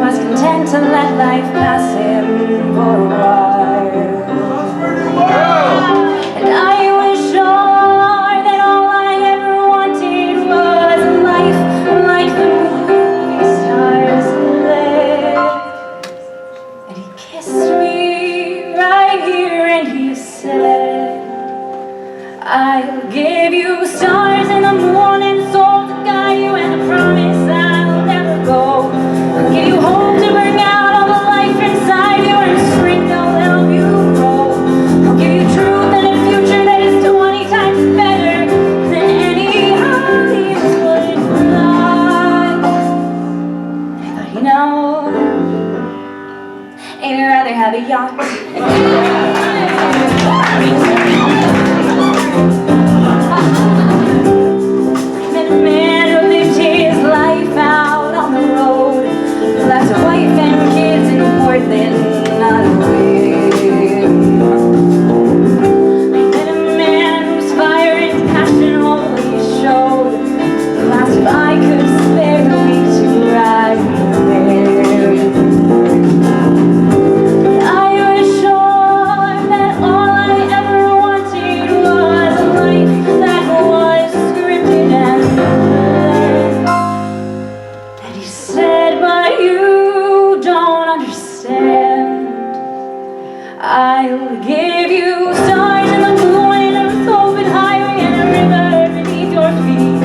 was content to let life pass him for a while. And I was sure that all I ever wanted was a life like the movie stars live. And he kissed me right here and he said, I'll give you stars in the morning, soul to guide you, and a promise I'll never go. I'll give you hope to bring out all the life inside you, and strength that'll help you grow. I'll give you truth and a future that is 20 times better than any Hollywood lie. I thought, you know, ain't I rather have a yacht? I'll give you stars in the morning, a open highway and a river beneath your feet.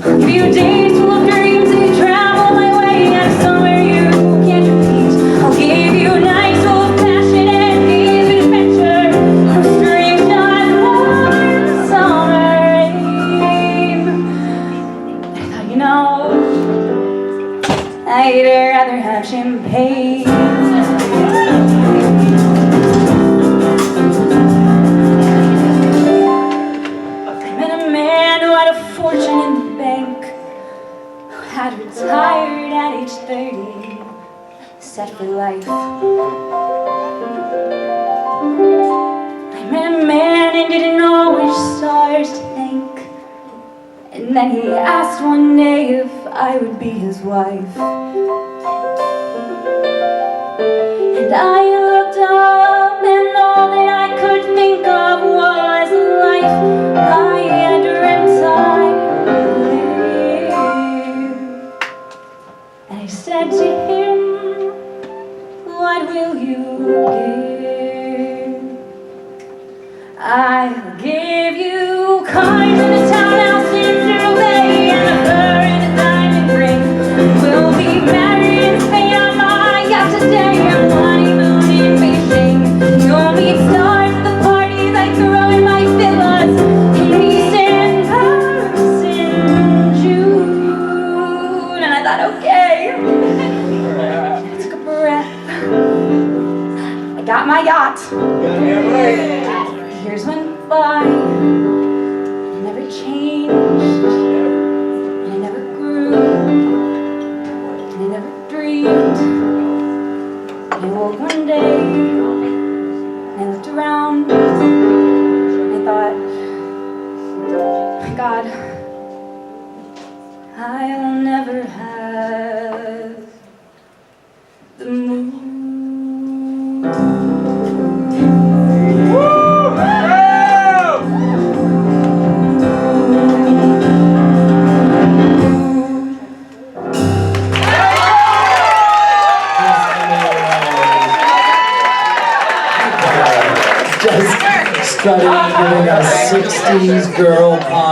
I'll give you days full of dreams as you travel my way and a summer you can't repeat. I'll give you nights full of passion and days of adventure, no strange nights warm summer rain. I thought, you know, I'd rather have champagne. Fortune in the bank, who had retired at age 30, set for life. I met a man and didn't know which stars to thank, and then he asked one day if I would be his wife. And I looked up and all that I could think of was a life I had dreamt I said to him, what will you give? I'll give you cars in a townhouse in Broadway and a fur and a diamond ring. We'll be married and stay on my yacht today and honeymoon in Beijing. You'll meet stars at the parties I throw in my villas in Nice and Paris in June. And I thought, okay. I got my yacht. Years went by, and it never changed, and it never grew, and it never dreamed. And I woke one day, and I looked around, and I thought, my God, I'll never have the moon. Just studying, giving us 60s girl pop.